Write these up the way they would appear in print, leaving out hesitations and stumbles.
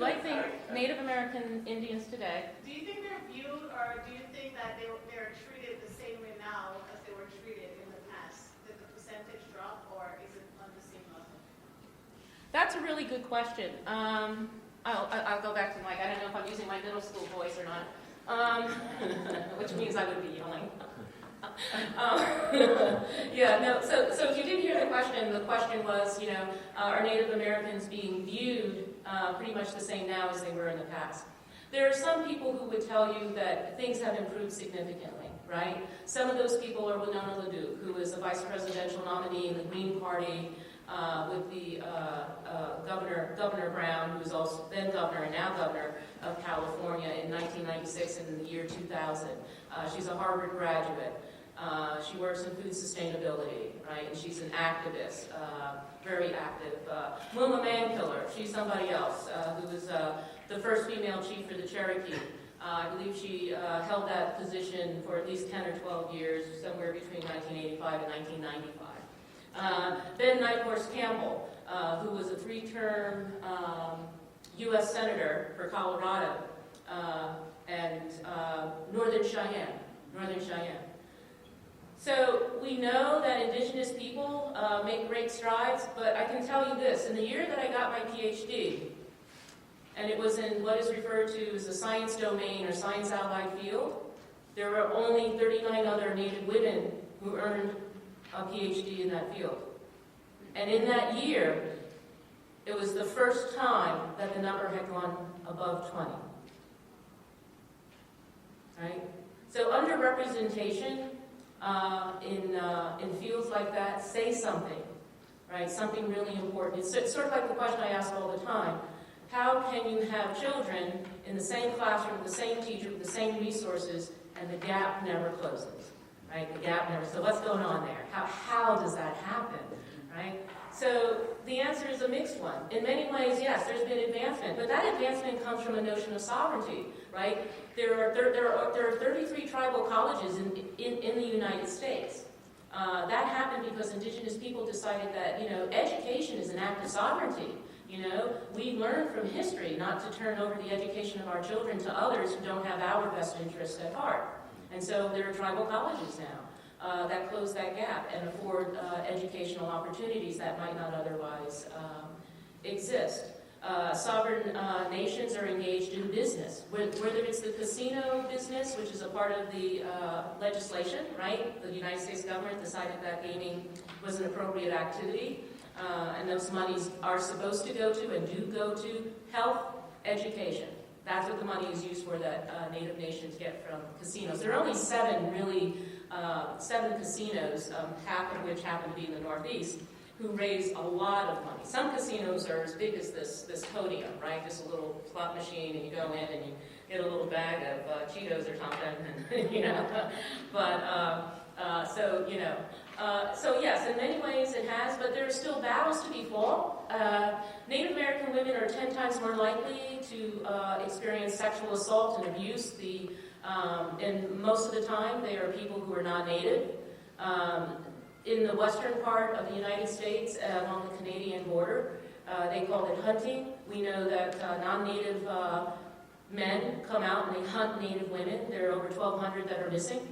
I think Native American Indians today. Do you think they're viewed, or do you think that they're treated the same way now as they were treated in the past? Did the percentage drop, or is it on the same level? That's a really good question. I'll go back to Mike. I don't know if I'm using my middle school voice or not, which means I would be yelling. Yeah, no, so if you did hear the question was, are Native Americans being viewed pretty much the same now as they were in the past? There are some people who would tell you that things have improved significantly, right? Some of those people are Winona LaDuke, who was a vice presidential nominee in the Green Party with the Governor Brown, who was also then governor and now governor of California in 1996 and in the year 2000. She's a Harvard graduate. She works in food sustainability, right? And she's an activist, very active. Wilma Mankiller, she's somebody else who was the first female chief for the Cherokee. I believe she held that position for at least 10 or 12 years, somewhere between 1985 and 1995. Ben Nighthorse Campbell, who was a 3-term U.S. Senator for Colorado and Northern Cheyenne. So we know that indigenous people make great strides, but I can tell you this. In the year that I got my PhD, and it was in what is referred to as the science domain or science allied field, there were only 39 other Native women who earned a PhD in that field. And in that year, it was the first time that the number had gone above 20. Right? So underrepresentation in fields like that say something, right? Something really important. It's sort of like the question I ask all the time. How can you have children in the same classroom, with the same teacher, with the same resources, and the gap never closes, right? The gap never, so what's going on there? How does that happen, right? So the answer is a mixed one. In many ways, yes, there's been advancement, but that advancement comes from a notion of sovereignty, right? There are 33 tribal colleges in the United States. That happened because indigenous people decided that, education is an act of sovereignty. We learn from history not to turn over the education of our children to others who don't have our best interests at heart. And so there are tribal colleges now that close that gap and afford educational opportunities that might not otherwise exist. Sovereign nations are engaged in business, whether it's the casino business, which is a part of the legislation, right? The United States government decided that gaming was an appropriate activity, and those monies are supposed to go to and do go to health, education. That's what the money is used for that Native nations get from casinos. There are only seven casinos, half of which happen to be in the Northeast, who raise a lot of money. Some casinos are as big as this podium, right? Just a little slot machine, and you go in and you get a little bag of Cheetos or something, and, so yes, in many ways it has, but there are still battles to be fought. Native American women are 10 times more likely to experience sexual assault and abuse. And most of the time, they are people who are non-Native. In the western part of the United States, along the Canadian border, they call it hunting. We know that non-Native men come out and they hunt Native women. There are over 1,200 that are missing,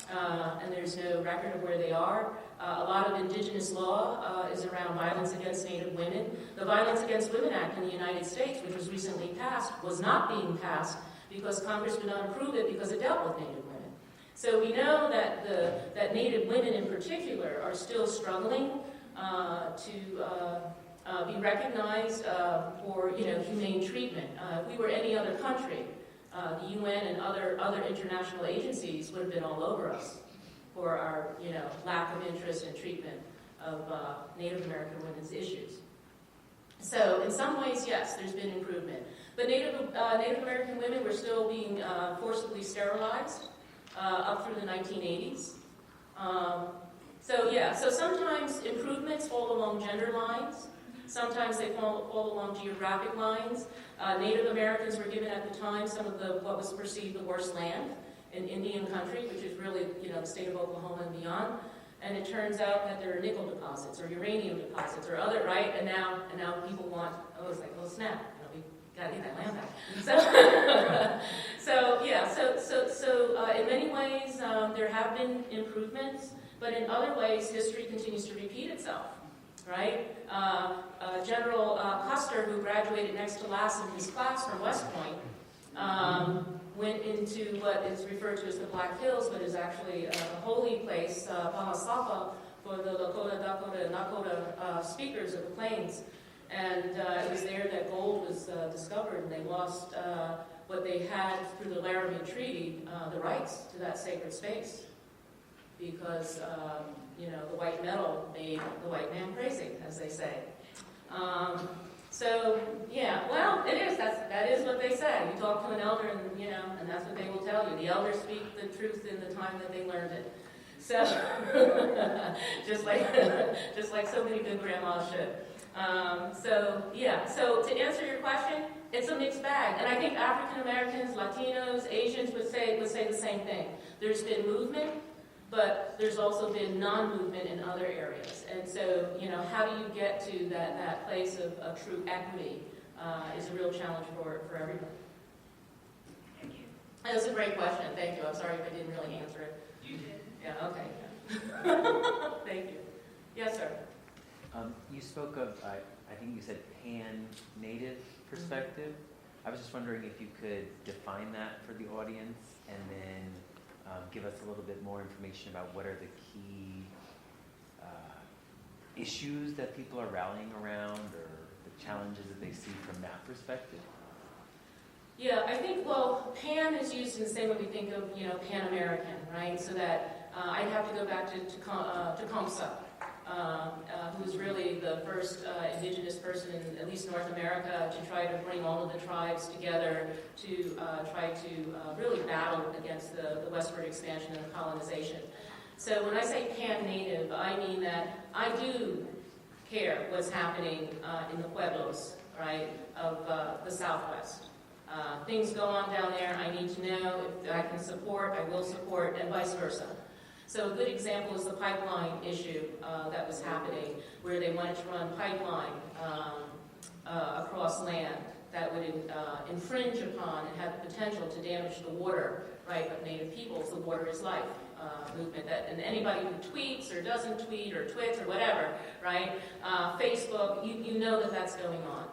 and there's no record of where they are. A lot of indigenous law is around violence against Native women. The Violence Against Women Act in the United States, which was recently passed, was not being passed because Congress would not approve it because it dealt with Native women. So we know that that Native women in particular are still struggling to be recognized for humane treatment. If we were any other country, the UN and other international agencies would have been all over us for our lack of interest in treatment of Native American women's issues. So in some ways, yes, there's been improvement. But Native American women were still being forcibly sterilized up through the 1980s. So sometimes improvements fall along gender lines. Sometimes they fall along geographic lines. Native Americans were given at the time some of what was perceived the worst land in Indian country, which is really the state of Oklahoma and beyond. And it turns out that there are nickel deposits or uranium deposits or other, right? And now people want, it's like, snap, we gotta get that land back. So in many ways, there have been improvements, but in other ways, history continues to repeat itself, right? General Custer, who graduated next to last in his class from West Point, went into what is referred to as the Black Hills, but is actually a holy place, Pahasapa, for the Lakota, Dakota, and Nakota speakers of the plains. And it was there that gold was discovered, and they lost what they had through the Laramie Treaty, the rights to that sacred space, because the white metal made the white man crazy, as they say. It is. That is what they say. You talk to an elder, and that's what they will tell you. The elders speak the truth in the time that they learned it. So, just like so many good grandmas should. So to answer your question, it's a mixed bag, and I think African Americans, Latinos, Asians would say the same thing. There's been movement, but there's also been non-movement in other areas. And so, how do you get to that place of true equity is a real challenge for everybody. Thank you. That's a great question. Thank you. I'm sorry if I didn't really answer it. You did. Yeah, okay. Thank you. Yes, sir. You spoke of, I think you said pan-native perspective. I was just wondering if you could define that for the audience and then give us a little bit more information about what are the key issues that people are rallying around or the challenges that they see from that perspective. Yeah, I think, pan is used in the same way we think of, Pan-American, right? So that I'd have to go back to Tecumseh, who was really the first indigenous person in at least North America to try to bring all of the tribes together to try to really battle against the westward expansion and colonization. So when I say pan-native, I mean that I do care what's happening in the pueblos, right, of the Southwest. Things go on down there, I need to know. If I can support, I will support, and vice versa. So a good example is the pipeline issue that was happening, where they wanted to run pipeline across land that would infringe upon and have the potential to damage the water, right, of Native peoples. The water is life movement. And anybody who tweets or doesn't tweet or twits or whatever, right, Facebook, you know that that's going on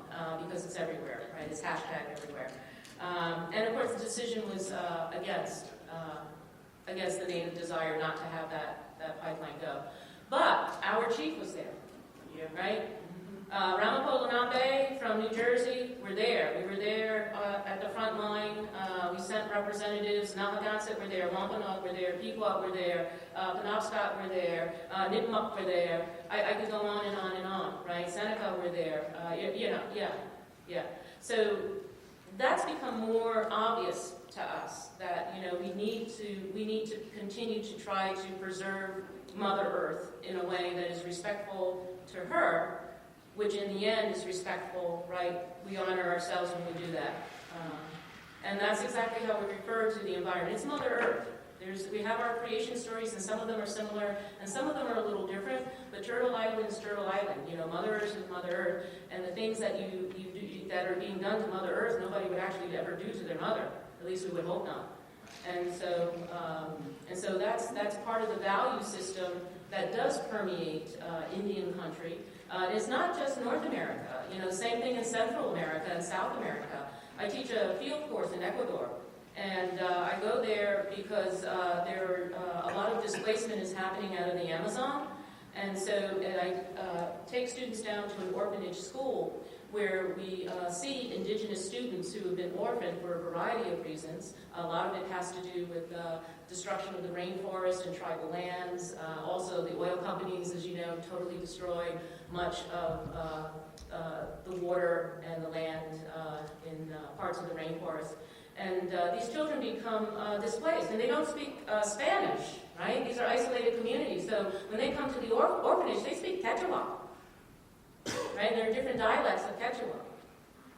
because it's everywhere, right? It's hashtag everywhere. And of course, the decision was against the Native desire not to have that pipeline go. But our chief was there, right? Ramapough Lenape from New Jersey were there. We were there at the front line. We sent representatives. Nahagansett were there. Wampanoag were there. Pequot were there. Penobscot were there. Nipmuc were there. I could go on and on and on, right? Seneca were there. Yeah. So that's become more obvious to us that we need to continue to try to preserve Mother Earth in a way that is respectful to her, which in the end is respectful, right? We honor ourselves when we do that. And that's exactly how we refer to the environment. It's Mother Earth. We have our creation stories, and some of them are similar, and some of them are a little different, but Turtle Island is Turtle Island. Mother Earth is Mother Earth, and the things that you do that are being done to Mother Earth, nobody would actually ever do to their mother. At least we would hope not. And so that's part of the value system that does permeate Indian country. It's not just North America. Same thing in Central America and South America. I teach a field course in Ecuador, and I go there because a lot of displacement is happening out of the Amazon, and I take students down to an orphanage school where we see indigenous students who have been orphaned for a variety of reasons. A lot of it has to do with destruction of the rainforest and tribal lands. Also, the oil companies, as you know, totally destroy much of the water and the land in parts of the rainforest. And these children become displaced, and they don't speak Spanish, right? These are isolated communities. So when they come to the orphanage, they speak Quechua. Right? There are different dialects of Quechua.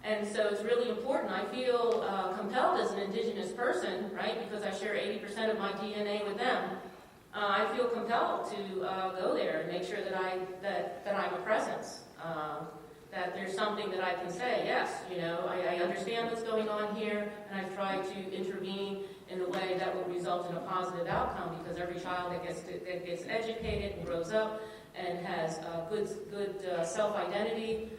And so it's really important. I feel compelled as an indigenous person, right, because I share 80% of my DNA with them. I feel compelled to go there and make sure that I'm a presence. that there's something that I can say, yes, I understand what's going on here, and I've tried to intervene in a way that would result in a positive outcome, because every child that gets educated and grows up and has good self-identity,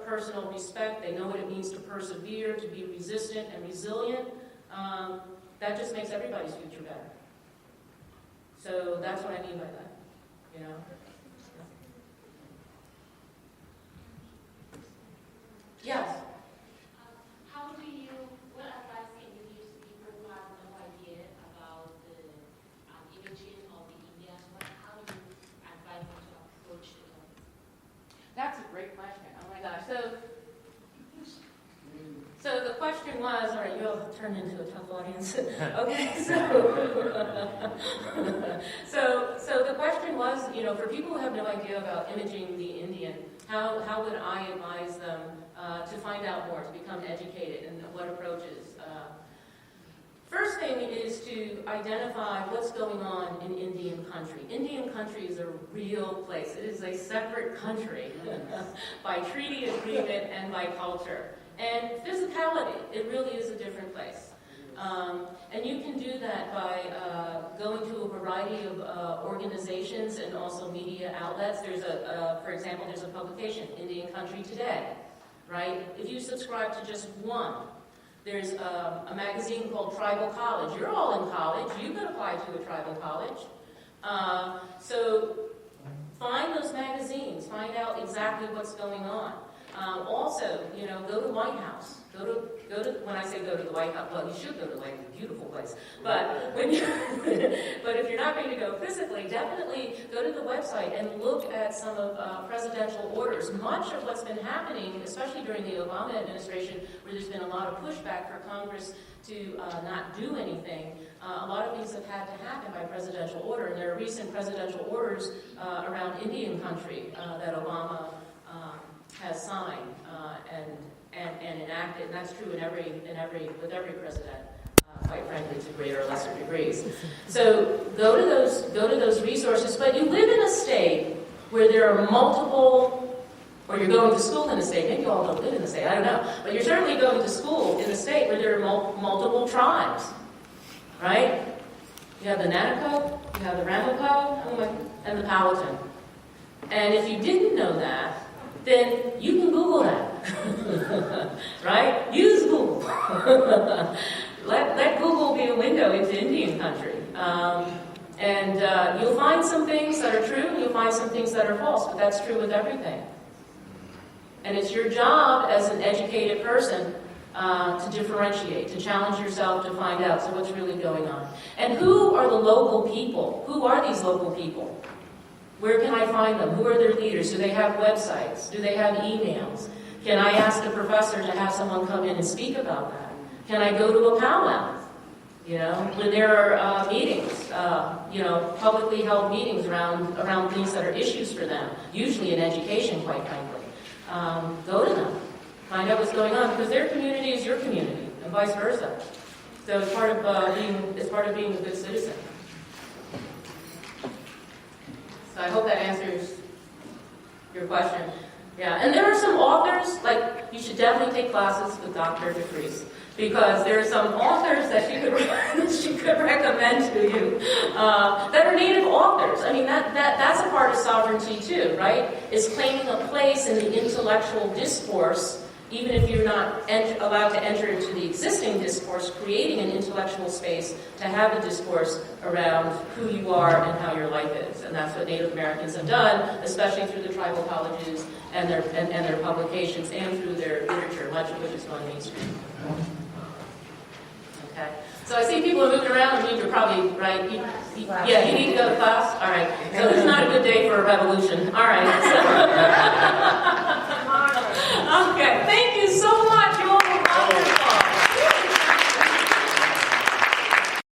personal respect, they know what it means to persevere, to be resistant and resilient, that just makes everybody's future better. So that's what I mean by that, Yes. What advice can you give to people who have no idea about the imaging of the Indians? How do you advise them to approach the topic? That's a great question. Oh my gosh. So the question was, all right, you'll turn into a tough audience. Okay, so the question was, for people who have no idea about imaging the Indian, how would I advise them to find out more, to become educated, and what approaches? First thing is to identify what's going on in Indian country. Indian country is a real place. It is a separate country by treaty agreement and by culture. And physicality, it really is a different place. And you can do that by going to a variety of organizations and also media outlets. There's for example, there's a publication, Indian Country Today, right? If you subscribe to just one, there's a magazine called Tribal College. You're all in college. You could apply to a tribal college. So find those magazines. Find out exactly what's going on. Also, go to the White House. Go to. When I say go to the White House, well, you should go to the White House. Beautiful place. But but if you're not going to go physically, definitely go to the website and look at some of presidential orders. Much of what's been happening, especially during the Obama administration, where there's been a lot of pushback for Congress to not do anything, a lot of things have had to happen by presidential order. And there are recent presidential orders around Indian country that Obama has signed and enacted, and that's true with every president, quite frankly, to greater or lesser degrees. So go to those resources. But you live in a state where there are multiple, or you're going to school in a state. Maybe you all don't live in a state. I don't know, but you're certainly going to school in a state where there are multiple tribes, right? You have the Nanticoke, you have the Ramapough, and the Powatan. And if you didn't know that, then you can Google that, right? Use Google. let Google be a window into Indian country. And you'll find some things that are true, and you'll find some things that are false, but that's true with everything. And it's your job as an educated person to differentiate, to challenge yourself to find out, so what's really going on. And who are the local people? Who are these local people? Where can I find them? Who are their leaders? Do they have websites? Do they have emails? Can I ask a professor to have someone come in and speak about that? Can I go to a powwow? When there are meetings, publicly held meetings around things that are issues for them, usually in education, quite frankly. Go to them. Find out what's going on, because their community is your community, and vice versa. So it's part of being a good citizen. So I hope that answers your question. Yeah, and there are some authors, like you should definitely take classes with Dr. Freece, because there are some authors that she could recommend to you that are native authors. I mean, that's a part of sovereignty too, right? Is claiming a place in the intellectual discourse, even if you're not allowed to enter into the existing discourse, creating an intellectual space to have a discourse around who you are and how your life is. And that's what Native Americans have done, especially through the tribal colleges and their publications and through their literature, much of which is going mainstream. Okay. So I see people are moving around, and you're probably, right? You need to go to class? All right. So it's not a good day for a revolution. All right. Okay.